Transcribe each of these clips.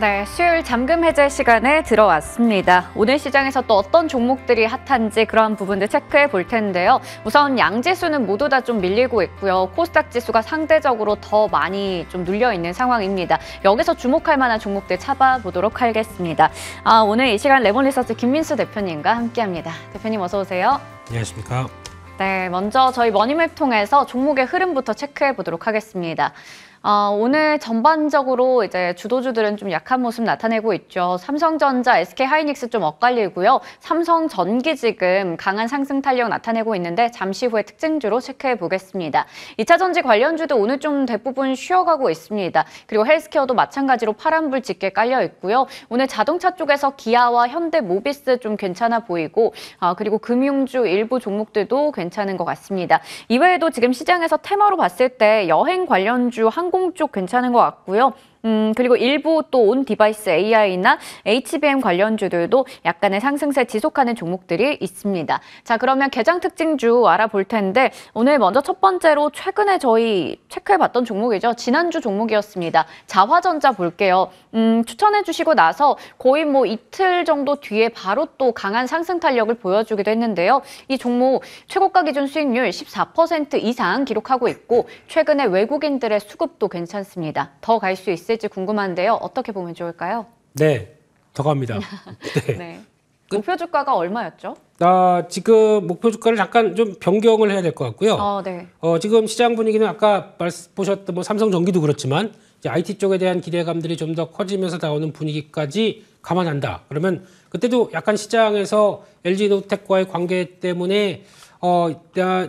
네, 수요일 잠금 해제 시간에 들어왔습니다. 오늘 시장에서 또 어떤 종목들이 핫한지 그러한 부분들 체크해 볼 텐데요. 우선 양지수는 모두 다 좀 밀리고 있고요. 코스닥 지수가 상대적으로 더 많이 좀 눌려 있는 상황입니다. 여기서 주목할 만한 종목들 찾아보도록 하겠습니다. 오늘 이 시간 레몬리서치 김민수 대표님과 함께합니다. 대표님 어서 오세요. 안녕하십니까. 네, 먼저 저희 머니맵 통해서 종목의 흐름부터 체크해 보도록 하겠습니다. 오늘 전반적으로 이제 주도주들은 좀 약한 모습 나타내고 있죠. 삼성전자, SK하이닉스 좀 엇갈리고요. 삼성전기 지금 강한 상승 탄력 나타내고 있는데 잠시 후에 특징주로 체크해 보겠습니다. 2차전지 관련주도 오늘 좀 대부분 쉬어가고 있습니다. 그리고 헬스케어도 마찬가지로 파란불 짙게 깔려 있고요. 오늘 자동차 쪽에서 기아와 현대모비스 좀 괜찮아 보이고 그리고 금융주 일부 종목들도 괜찮은 것 같습니다. 이외에도 지금 시장에서 테마로 봤을 때 여행 관련주 항공 쪽 괜찮은 것 같고요. 그리고 일부 또 온 디바이스 AI나 HBM 관련주들도 약간의 상승세 지속하는 종목들이 있습니다. 자, 그러면 개장 특징주 알아볼 텐데 오늘 먼저 첫 번째로 최근에 저희 체크해봤던 종목이죠. 지난주 종목이었습니다. 자화전자 볼게요. 추천해 주시고 나서 거의 뭐 이틀 정도 뒤에 바로 또 강한 상승 탄력을 보여주기도 했는데요. 이 종목 최고가 기준 수익률 14% 이상 기록하고 있고 최근에 외국인들의 수급도 괜찮습니다. 더 갈 수 있을지 궁금한데요. 어떻게 보면 좋을까요? 네, 더 갑니다. 네. 네. 목표 주가가 얼마였죠? 지금 목표 주가를 잠깐 좀 변경을 해야 될 것 같고요. 네. 지금 시장 분위기는 아까 보셨던 뭐 삼성전기도 그렇지만 이제 IT 쪽에 대한 기대감들이 좀 더 커지면서 나오는 분위기까지 감안한다. 그러면 그때도 약간 시장에서 LG노텍과의 관계 때문에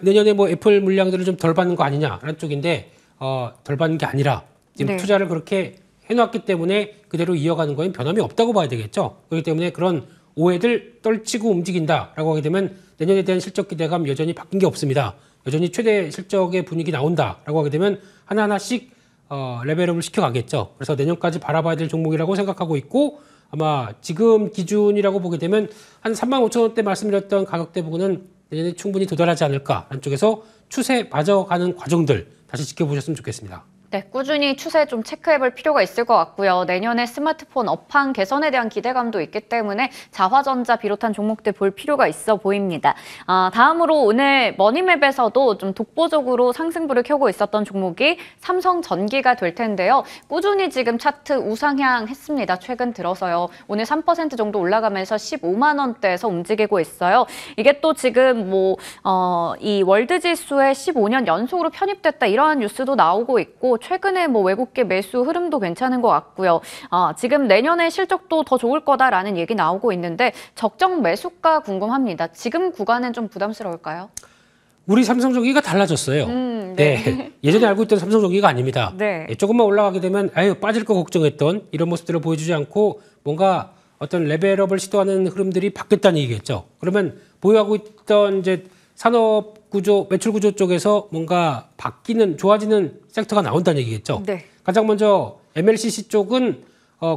내년에 뭐 애플 물량들을 좀 덜 받는 거 아니냐라는 쪽인데 덜 받는 게 아니라 지금 투자를 그렇게 해놨기 때문에 그대로 이어가는 거엔 변함이 없다고 봐야 되겠죠. 그렇기 때문에 그런 오해들 떨치고 움직인다라고 하게 되면 내년에 대한 실적 기대감 여전히 바뀐 게 없습니다. 여전히 최대 실적의 분위기 나온다라고 하게 되면 하나하나씩 레벨업을 시켜가겠죠. 그래서 내년까지 바라봐야 될 종목이라고 생각하고 있고 아마 지금 기준이라고 보게 되면 한 35,000원대 말씀드렸던 가격대 부분은 내년에 충분히 도달하지 않을까 하는 쪽에서 추세 맞아가는 과정들 다시 지켜보셨으면 좋겠습니다. 네, 꾸준히 추세 좀 체크해볼 필요가 있을 것 같고요. 내년에 스마트폰 업황 개선에 대한 기대감도 있기 때문에 자화전자 비롯한 종목들 볼 필요가 있어 보입니다. 다음으로 오늘 머니맵에서도 좀 독보적으로 상승부를 켜고 있었던 종목이 삼성전기가 될 텐데요. 꾸준히 지금 차트 우상향 했습니다. 최근 들어서요. 오늘 3% 정도 올라가면서 15만 원대에서 움직이고 있어요. 이게 또 지금 이 월드지수에 15년 연속으로 편입됐다 이러한 뉴스도 나오고 있고 최근에 뭐 외국계 매수 흐름도 괜찮은 것 같고요. 지금 내년에 실적도 더 좋을 거다라는 얘기 나오고 있는데 적정 매수가 궁금합니다. 지금 구간은 좀 부담스러울까요? 우리 삼성전기가 달라졌어요. 네. 예전에 알고 있던 삼성전기가 아닙니다. 네. 조금만 올라가게 되면 빠질 거 걱정했던 이런 모습들을 보여주지 않고 뭔가 어떤 레벨업을 시도하는 흐름들이 바뀌었다는 얘기겠죠. 그러면 보유하고 있던 이제 산업 구조, 매출 구조 쪽에서 뭔가 바뀌는, 좋아지는 섹터가 나온다는 얘기겠죠. 네. 가장 먼저 MLCC 쪽은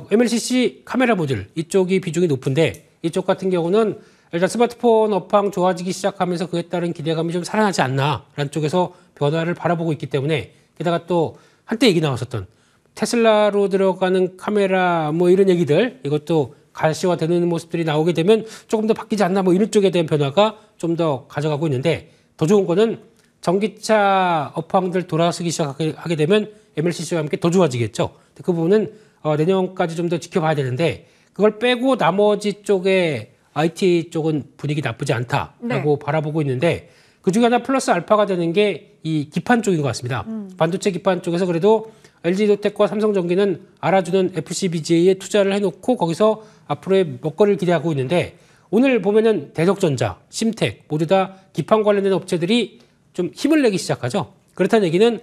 MLCC 카메라 모듈 이쪽이 비중이 높은데 이쪽 같은 경우는 일단 스마트폰 업황 좋아지기 시작하면서 그에 따른 기대감이 좀 살아나지 않나라는 쪽에서 변화를 바라보고 있기 때문에 게다가 또 한때 얘기 나왔었던 테슬라로 들어가는 카메라 뭐 이런 얘기들 이것도 가시화되는 모습들이 나오게 되면 조금 더 바뀌지 않나 뭐 이런 쪽에 대한 변화가 좀 더 가져가고 있는데 더 좋은 거는 전기차 업황들 돌아서기 시작하게 되면 MLCC와 함께 더 좋아지겠죠. 그 부분은 내년까지 좀 더 지켜봐야 되는데 그걸 빼고 나머지 쪽에 IT 쪽은 분위기 나쁘지 않다라고 바라보고 있는데 그중에 하나 플러스 알파가 되는 게 이 기판 쪽인 것 같습니다. 반도체 기판 쪽에서 그래도 LG노텍과 삼성전기는 알아주는 FCBGA에 투자를 해놓고 거기서 앞으로의 먹거리를 기대하고 있는데 오늘 보면은 대덕전자, 심텍 모두 다 기판 관련된 업체들이 좀 힘을 내기 시작하죠. 그렇다는 얘기는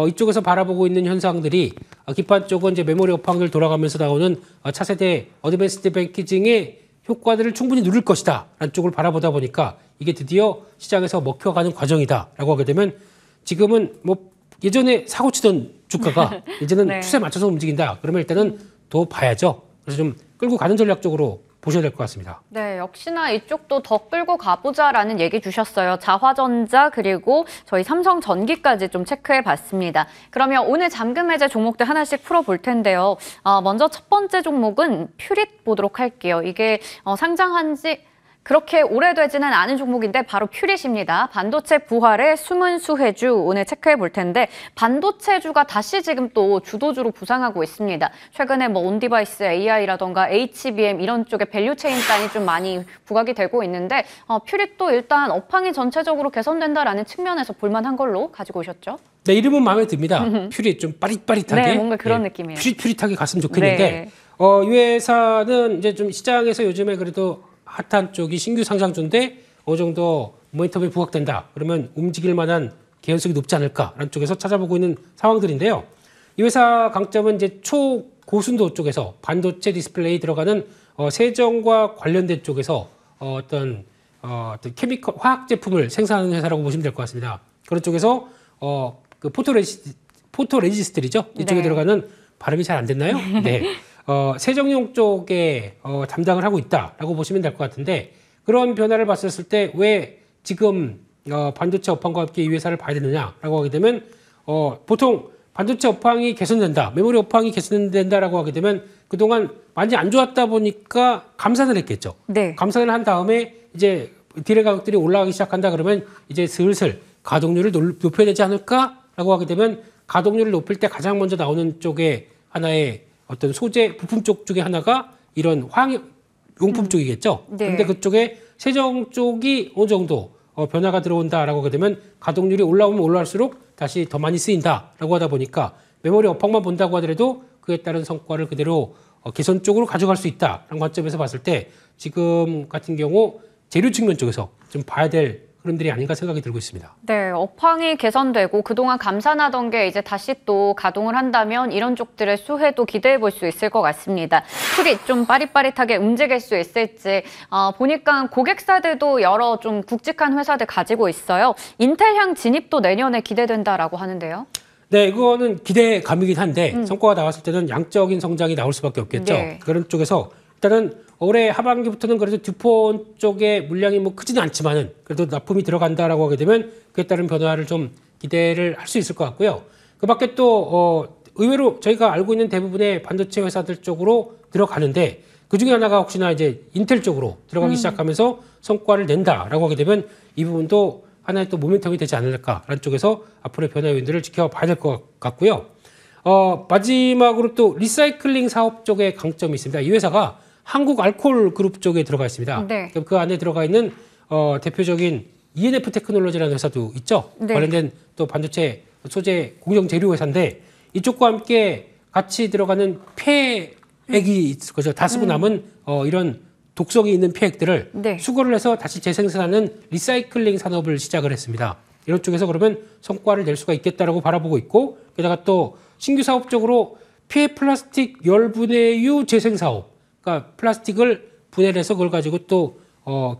이쪽에서 바라보고 있는 현상들이 기판 쪽은 이제 메모리 업황들 돌아가면서 나오는 차세대 어드밴스드 패키징의 효과들을 충분히 누릴 것이다 라는 쪽을 바라보다 보니까 이게 드디어 시장에서 먹혀가는 과정이다라고 하게 되면 지금은 뭐 예전에 사고 치던 주가가 이제는 추세에 맞춰서 움직인다. 그러면 일단은 더 봐야죠. 그래서 좀 끌고 가는 전략적으로 보셔야 될 것 같습니다. 네, 역시나 이쪽도 더 끌고 가보자라는 얘기 주셨어요. 자화전자 그리고 저희 삼성전기까지 좀 체크해봤습니다. 그러면 오늘 잠금 해제 종목들 하나씩 풀어볼 텐데요. 먼저 첫 번째 종목은 퓨릿 보도록 할게요. 이게 상장한 지 그렇게 오래되지는 않은 종목인데 바로 퓨릿입니다. 반도체 부활의 숨은 수혜주 오늘 체크해 볼 텐데 반도체주가 다시 지금 또 주도주로 부상하고 있습니다. 최근에 뭐 온디바이스 AI라던가 HBM 이런 쪽에 밸류체인 단이 좀 많이 부각이 되고 있는데 퓨릿도 일단 업황이 전체적으로 개선된다라는 측면에서 볼만한 걸로 가지고 오셨죠? 네, 이름은 마음에 듭니다. 퓨릿 좀 빠릿빠릿하게. 네, 뭔가 그런 느낌이에요. 퓨릿하게 갔으면 좋겠는데 네. 이 회사는 이제 좀 시장에서 요즘에 그래도 핫한 쪽이 신규 상장주인데 어느 정도 모멘텀이 부각된다. 그러면 움직일 만한 개연성이 높지 않을까라는 쪽에서 찾아보고 있는 상황들인데요. 이 회사 강점은 이제 초고순도 쪽에서 반도체 디스플레이 들어가는 세정과 관련된 쪽에서 어떤 케미컬 화학 제품을 생산하는 회사라고 보시면 될 것 같습니다. 그런 쪽에서 그 포토레지스트리죠. 이쪽에 네. 들어가는 발음이 잘 안 됐나요? 네. 세정용 쪽에 담당을 하고 있다라고 보시면 될 것 같은데 그런 변화를 봤었을 때 왜 지금 반도체 업황과 함께 이 회사를 봐야 되느냐라고 하게 되면 보통 반도체 업황이 개선된다, 메모리 업황이 개선된다라고 하게 되면 그동안 많이 안 좋았다 보니까 감산을 했겠죠. 네. 감산을 한 다음에 이제 디레 가격들이 올라가기 시작한다 그러면 이제 슬슬 가동률을 높여야 되지 않을까라고 하게 되면 가동률을 높일 때 가장 먼저 나오는 쪽에 하나의 어떤 소재 부품 쪽 중에 하나가 이런 화학용품 쪽이겠죠. 네. 그런데 그쪽에 세정 쪽이 어느 정도 변화가 들어온다라고 하게 되면 가동률이 올라오면 올라갈수록 다시 더 많이 쓰인다라고 하다 보니까 메모리 업황만 본다고 하더라도 그에 따른 성과를 그대로 개선 쪽으로 가져갈 수 있다라는 관점에서 봤을 때 지금 같은 경우 재료 측면 쪽에서 좀 봐야 될 흐름들이 아닌가 생각이 들고 있습니다. 네, 업황이 개선되고 그동안 감산하던 게 이제 다시 또 가동을 한다면 이런 쪽들의 수혜도 기대해 볼 수 있을 것 같습니다. 퓨릿 좀 빠릿빠릿하게 움직일 수 있을지 보니까 고객사들도 여러 좀 굵직한 회사들 가지고 있어요. 인텔향 진입도 내년에 기대된다라고 하는데요. 네, 이거는 기대감이긴 한데 성과가 나왔을 때는 양적인 성장이 나올 수밖에 없겠죠. 네. 그런 쪽에서 일단은 올해 하반기부터는 그래도 듀폰 쪽의 물량이 뭐 크지는 않지만은 그래도 납품이 들어간다라고 하게 되면 그에 따른 변화를 좀 기대를 할 수 있을 것 같고요. 그 밖에 또 의외로 저희가 알고 있는 대부분의 반도체 회사들 쪽으로 들어가는데 그 중에 하나가 혹시나 이제 인텔 쪽으로 들어가기 시작하면서 성과를 낸다라고 하게 되면 이 부분도 하나의 또 모멘텀이 되지 않을까라는 쪽에서 앞으로의 변화 요인들을 지켜봐야 될 것 같고요. 마지막으로 또 리사이클링 사업 쪽에 강점이 있습니다. 이 회사가 한국 알코올 그룹 쪽에 들어가 있습니다. 네. 그 안에 들어가 있는 대표적인 ENF 테크놀로지라는 회사도 있죠. 네. 관련된 또 반도체 소재 공정 재료 회사인데 이쪽과 함께 같이 들어가는 폐액이 있을 거죠. 다 쓰고 남은 이런 독성이 있는 폐액들을 네. 수거를 해서 다시 재생산하는 리사이클링 산업을 시작을 했습니다. 이런 쪽에서 그러면 성과를 낼 수가 있겠다라고 바라보고 있고 게다가 또 신규 사업적으로 폐 플라스틱 열분해유 재생 사업, 그러니까 플라스틱을 분해를 해서 그걸 가지고 또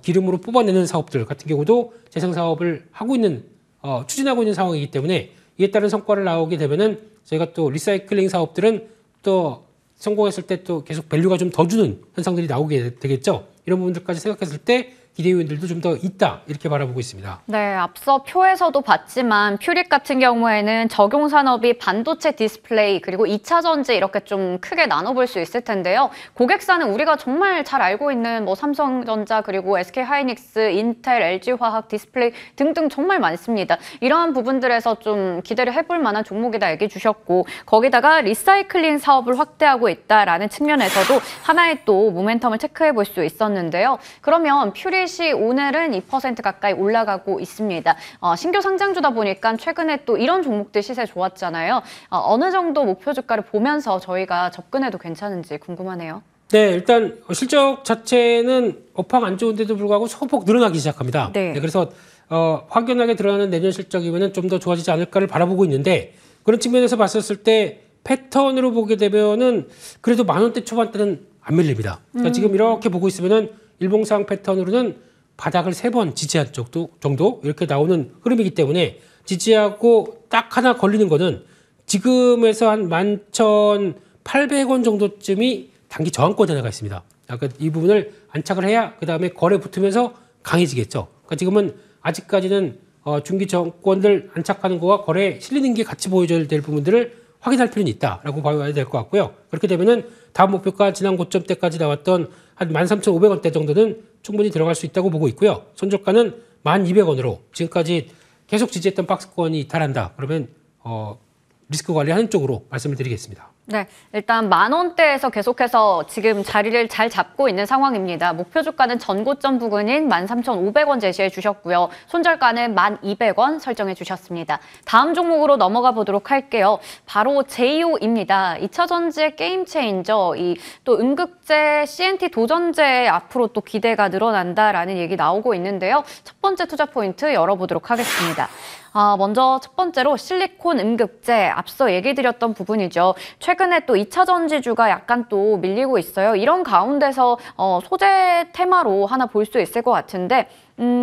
기름으로 뽑아내는 사업들 같은 경우도 재생 사업을 하고 있는 추진하고 있는 상황이기 때문에 이에 따른 성과를 나오게 되면은 저희가 또 리사이클링 사업들은 또 성공했을 때 또 계속 밸류가 좀 더 주는 현상들이 나오게 되겠죠. 이런 부분들까지 생각했을 때 기대 요인들도 좀 더 있다 이렇게 바라보고 있습니다. 네, 앞서 표에서도 봤지만 퓨릿 같은 경우에는 적용 산업이 반도체 디스플레이 그리고 2차 전지 이렇게 좀 크게 나눠볼 수 있을 텐데요. 고객사는 우리가 정말 잘 알고 있는 뭐 삼성전자 그리고 SK하이닉스, 인텔, LG화학, 디스플레이 등등 정말 많습니다. 이러한 부분들에서 좀 기대를 해볼 만한 종목이다 얘기 주셨고 거기다가 리사이클링 사업을 확대하고 있다라는 측면에서도 하나의 또 모멘텀을 체크해 볼 수 있었는데요. 그러면 퓨릿 이 오늘은 2% 가까이 올라가고 있습니다. 신규 상장주다 보니까 최근에 또 이런 종목들 시세 좋았잖아요. 어느 정도 목표 주가를 보면서 저희가 접근해도 괜찮은지 궁금하네요. 네, 일단 실적 자체는 업황 안 좋은데도 불구하고 소폭 늘어나기 시작합니다. 네. 그래서 확연하게 드러나는 내년 실적이면 좀 더 좋아지지 않을까를 바라보고 있는데 그런 측면에서 봤었을 때 패턴으로 보게 되면은 그래도 10,000원대 초반대는 안 밀립니다. 그러니까 지금 이렇게 보고 있으면은 일봉상 패턴으로는 바닥을 3번 지지한 정도 이렇게 나오는 흐름이기 때문에 지지하고 딱 하나 걸리는 거는 지금에서 한 11,800원 정도쯤이 단기 저항권 하나가 있습니다. 그러니까 이 부분을 안착을 해야 그 다음에 거래 붙으면서 강해지겠죠. 그러니까 지금은 아직까지는 중기 정권들 안착하는 거와 거래에 실리는 게 같이 보여줘야 될 부분들을 확인할 필요는 있다라고 봐야 될 것 같고요. 그렇게 되면은 다음 목표가 지난 고점 때까지 나왔던 한 13,500원대 정도는 충분히 들어갈 수 있다고 보고 있고요. 손절가는 1,200원으로 지금까지 계속 지지했던 박스권이 이탈한다. 그러면 리스크 관리하는 쪽으로 말씀을 드리겠습니다. 네, 일단 10,000원대에서 계속해서 지금 자리를 잘 잡고 있는 상황입니다. 목표 주가는 전고점 부근인 13,500원 제시해 주셨고요. 손절가는 1,200원 설정해 주셨습니다. 다음 종목으로 넘어가 보도록 할게요. 바로 제이오입니다. 2차 전지의 게임 체인저, 또 음극재, CNT 도전재 앞으로 또 기대가 늘어난다라는 얘기 나오고 있는데요. 첫 번째 투자 포인트 열어보도록 하겠습니다. 먼저 첫 번째로 실리콘 음극재, 앞서 얘기 드렸던 부분이죠. 최근에 또 2차 전지주가 약간 또 밀리고 있어요. 이런 가운데서 소재 테마로 하나 볼 수 있을 것 같은데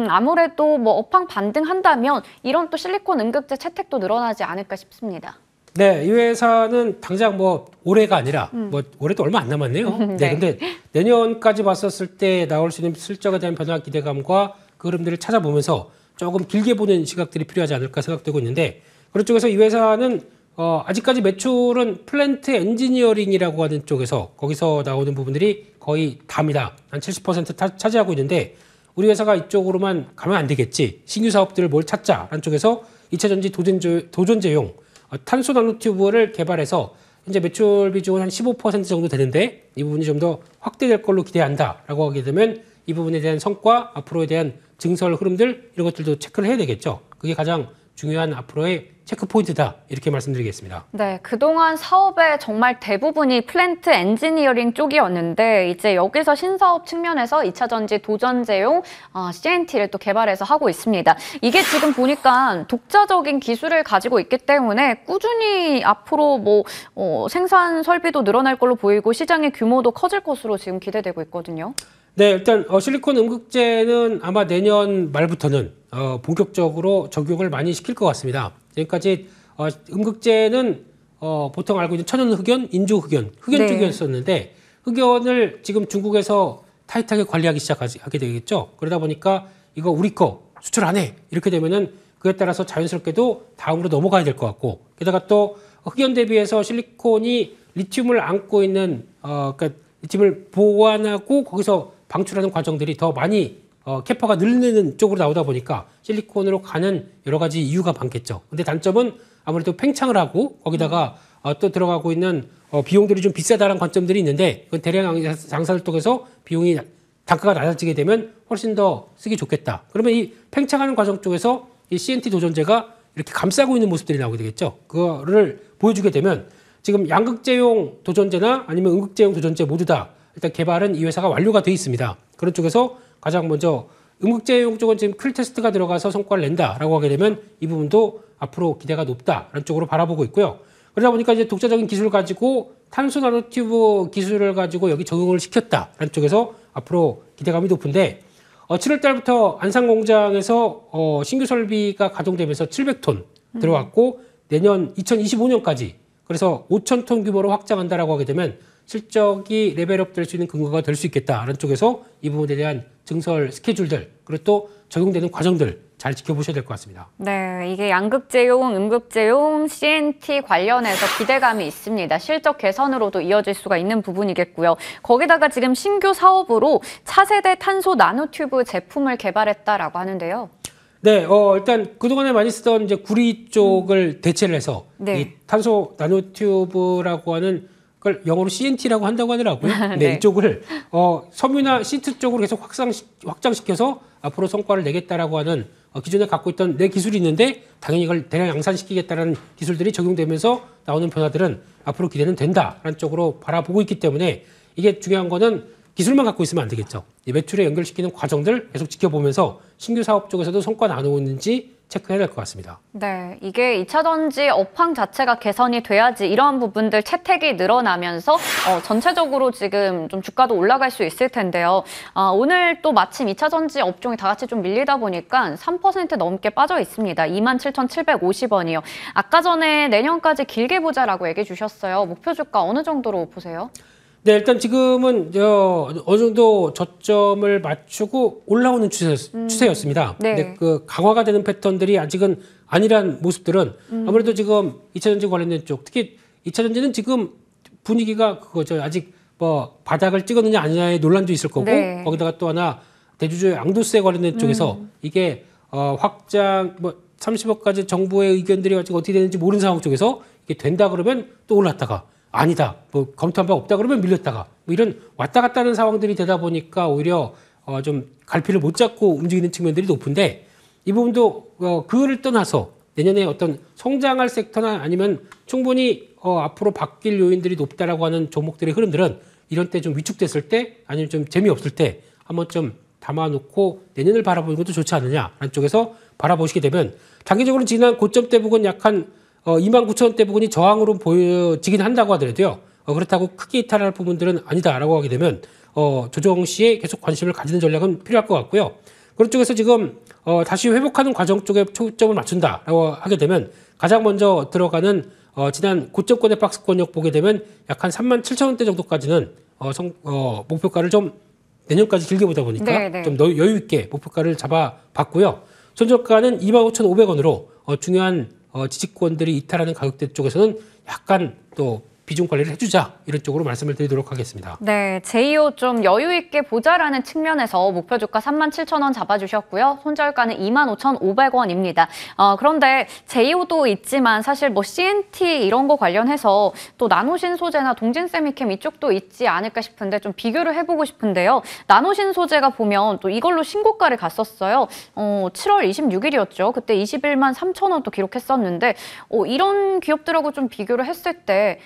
아무래도 뭐 업황 반등한다면 이런 또 실리콘 음극재 채택도 늘어나지 않을까 싶습니다. 네, 이 회사는 당장 뭐 올해가 아니라 뭐 올해도 얼마 안 남았네요. 네. 네, 근데 내년까지 봤었을 때 나올 수 있는 실적에 대한 변화 기대감과 그 흐름들을 찾아보면서 조금 길게 보는 시각들이 필요하지 않을까 생각되고 있는데 그런 쪽에서 이 회사는 아직까지 매출은 플랜트 엔지니어링이라고 하는 쪽에서 거기서 나오는 부분들이 거의 답니다. 한 70% 차지하고 있는데 우리 회사가 이쪽으로만 가면 안 되겠지. 신규 사업들을 뭘 찾자라는 쪽에서 2차 전지 도전제용 탄소 나노튜브를 개발해서 현재 매출 비중은 한 15% 정도 되는데 이 부분이 좀 더 확대될 걸로 기대한다라고 하게 되면 이 부분에 대한 성과, 앞으로에 대한 증설 흐름들 이런 것들도 체크를 해야 되겠죠. 그게 가장 중요한 앞으로의 체크 포인트다 이렇게 말씀드리겠습니다. 네, 그동안 사업의 정말 대부분이 플랜트 엔지니어링 쪽이었는데 이제 여기서 신사업 측면에서 2차 전지 도전제용 CNT를 또 개발해서 하고 있습니다. 이게 지금 보니까 독자적인 기술을 가지고 있기 때문에 꾸준히 앞으로 뭐 생산 설비도 늘어날 걸로 보이고 시장의 규모도 커질 것으로 지금 기대되고 있거든요. 네, 일단 실리콘 음극재는 아마 내년 말부터는 본격적으로 적용을 많이 시킬 것 같습니다. 지금까지 음극재는 보통 알고 있는 천연 흑연, 인조 흑연, 흑연 네. 쪽이었었는데 흑연을 지금 중국에서 타이트하게 관리하기 시작하게 되겠죠. 그러다 보니까 이거 우리 거 수출 안 해. 이렇게 되면은 그에 따라서 자연스럽게도 다음으로 넘어가야 될 것 같고 게다가 또 흑연 대비해서 실리콘이 리튬을 안고 있는 그러니까 리튬을 보관하고 거기서 방출하는 과정들이 더 많이 캐파가 늘리는 쪽으로 나오다 보니까 실리콘으로 가는 여러 가지 이유가 많겠죠. 근데 단점은 아무래도 팽창을 하고 거기다가 또 들어가고 있는 비용들이 좀 비싸다는 관점들이 있는데 그건 대량 장사를 통해서 비용이 단가가 낮아지게 되면 훨씬 더 쓰기 좋겠다. 그러면 이 팽창하는 과정 쪽에서 이 CNT 도전재가 이렇게 감싸고 있는 모습들이 나오게 되겠죠. 그거를 보여주게 되면 지금 양극재용 도전재나 아니면 음극재용 도전재 모두 다 일단 개발은 이 회사가 완료가 돼 있습니다. 그런 쪽에서 가장 먼저 음극재용 쪽은 지금 클 테스트가 들어가서 성과를 낸다라고 하게 되면 이 부분도 앞으로 기대가 높다라는 쪽으로 바라보고 있고요. 그러다 보니까 이제 독자적인 기술을 가지고 탄소 나노튜브 기술을 가지고 여기 적용을 시켰다라는 쪽에서 앞으로 기대감이 높은데 7월 달부터 안산 공장에서 신규 설비가 가동되면서 700톤 들어왔고 내년 2025년까지 그래서 5,000톤 규모로 확장한다라고 하게 되면 실적이 레벨업 될 수 있는 근거가 될 수 있겠다라는 쪽에서 이 부분에 대한 증설 스케줄들 그리고 또 적용되는 과정들 잘 지켜보셔야 될 것 같습니다. 네, 이게 양극재용, 음극재용, CNT 관련해서 기대감이 있습니다. 실적 개선으로도 이어질 수가 있는 부분이겠고요. 거기다가 지금 신규 사업으로 차세대 탄소 나노튜브 제품을 개발했다라고 하는데요. 네, 일단 그동안에 많이 쓰던 이제 구리 쪽을 대체를 해서 네. 이 탄소 나노튜브라고 하는 걸 영어로 CNT라고 한다고 하더라고요. 네, 네. 이쪽을 섬유나 시트 쪽으로 계속 확장시켜서 앞으로 성과를 내겠다라고 하는 기존에 갖고 있던 내 기술이 있는데 당연히 이걸 대량 양산시키겠다는 기술들이 적용되면서 나오는 변화들은 앞으로 기대는 된다라는 쪽으로 바라보고 있기 때문에 이게 중요한 거는 기술만 갖고 있으면 안 되겠죠. 이 매출에 연결시키는 과정들 계속 지켜보면서 신규 사업 쪽에서도 성과 나오는지 체크해야 될 것 같습니다. 네, 이게 2차 전지 업황 자체가 개선이 돼야지 이러한 부분들 채택이 늘어나면서 전체적으로 지금 좀 주가도 올라갈 수 있을 텐데요. 오늘 또 마침 2차 전지 업종이 다 같이 좀 밀리다 보니까 3% 넘게 빠져 있습니다. 27,750원이요. 아까 전에 내년까지 길게 보자라고 얘기해 주셨어요. 목표 주가 어느 정도로 보세요? 네, 일단 지금은 어느 정도 저점을 맞추고 올라오는 추세였습니다. 네. 근데 그 강화가 되는 패턴들이 아직은 아니란 모습들은 아무래도 지금 2차전지 관련된 쪽, 특히 2차전지는 지금 분위기가 그거죠. 아직 뭐 바닥을 찍었느냐 아니냐의 논란도 있을 거고 네. 거기다가 또 하나 대주주 양도세 관련된 쪽에서 이게 확장 뭐 30억까지 정부의 의견들이 아직 어떻게 되는지 모르는 상황 쪽에서 이게 된다 그러면 또 올랐다가 아니다 뭐 검토한 바 없다 그러면 밀렸다가 뭐 이런 왔다 갔다 하는 상황들이 되다 보니까 오히려 좀 갈피를 못 잡고 움직이는 측면들이 높은데 이 부분도 그를 떠나서 내년에 어떤 성장할 섹터나 아니면 충분히 앞으로 바뀔 요인들이 높다라고 하는 종목들의 흐름들은 이런 때 좀 위축됐을 때 아니면 좀 재미없을 때 한번 좀 담아놓고 내년을 바라보는 것도 좋지 않느냐라는 쪽에서 바라보시게 되면 장기적으로 지난 고점대 부근 약한 29,000원대 부근이 저항으로 보여지긴 한다고 하더라도요. 그렇다고 크게 이탈할 부분들은 아니다라고 하게 되면 조정 시에 계속 관심을 가지는 전략은 필요할 것 같고요. 그런 쪽에서 지금 다시 회복하는 과정 쪽에 초점을 맞춘다라고 하게 되면 가장 먼저 들어가는 지난 고점권의 박스권역 보게 되면 약 한 37,000원대 정도까지는 목표가를 좀 내년까지 길게 보다 보니까 네네. 좀 여유 있게 목표가를 잡아봤고요. 손절가는 25,500원으로 중요한 지지권들이 이탈하는 가격대 쪽에서는 약간 또 비중 관리를 해주자 이런 쪽으로 말씀을 드리도록 하겠습니다. 네, 제이오 좀 여유 있게 보자라는 측면에서 목표 주가 37,000원 잡아주셨고요. 손절가는 25,500원입니다. 그런데 제이오도 있지만 사실 뭐 CNT 이런 거 관련해서 또 나노신소재나 동진세미캠 이쪽도 있지 않을까 싶은데 좀 비교를 해보고 싶은데요. 나노신소재가 보면 또 이걸로 신고가를 갔었어요. 7월 26일이었죠. 그때 21만 3,000원 또 기록했었는데 이런 기업들하고 좀 비교를 했을 때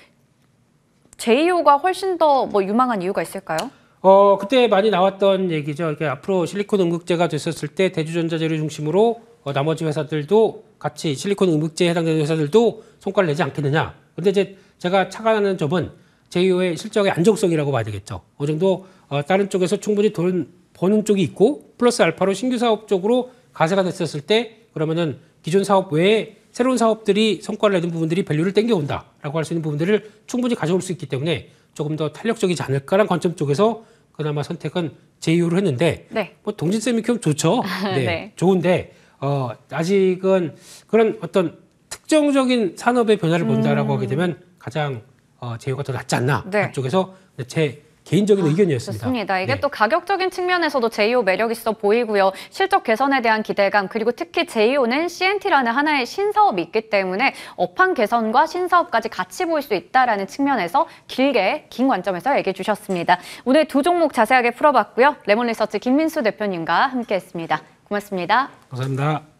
제이오가 훨씬 더 뭐 유망한 이유가 있을까요? 그때 많이 나왔던 얘기죠. 이게 앞으로 실리콘 음극재가 됐었을 때 대주전자재를 중심으로 나머지 회사들도 같이 실리콘 음극재에 해당되는 회사들도 성과를 내지 않겠느냐. 근데 이제 제가 착안하는 점은 제이오의 실적의 안정성이라고 봐야 되겠죠. 어느 정도 다른 쪽에서 충분히 돈 버는 쪽이 있고 플러스 알파로 신규 사업 쪽으로 가세가 됐었을 때 그러면은 기존 사업 외에 새로운 사업들이 성과를 내는 부분들이 밸류를 땡겨온다라고 할 수 있는 부분들을 충분히 가져올 수 있기 때문에 조금 더 탄력적이지 않을까라는 관점 쪽에서 그나마 선택은 제이오를 했는데 네. 뭐 동진세미캠 좋죠. 네, 네. 좋은데 아직은 그런 어떤 특정적인 산업의 변화를 본다라고 하게 되면 가장 제이오가 더 낫지 않나 네. 쪽에서 제 개인적인 의견이었습니다. 좋습니다. 이게 네. 또 가격적인 측면에서도 제이오 매력 있어 보이고요. 실적 개선에 대한 기대감 그리고 특히 제이오는 CNT라는 하나의 신사업이 있기 때문에 업황 개선과 신사업까지 같이 보일 수 있다라는 측면에서 긴 관점에서 얘기해 주셨습니다. 오늘 두 종목 자세하게 풀어봤고요. 레몬리서치 김민수 대표님과 함께했습니다. 고맙습니다. 감사합니다.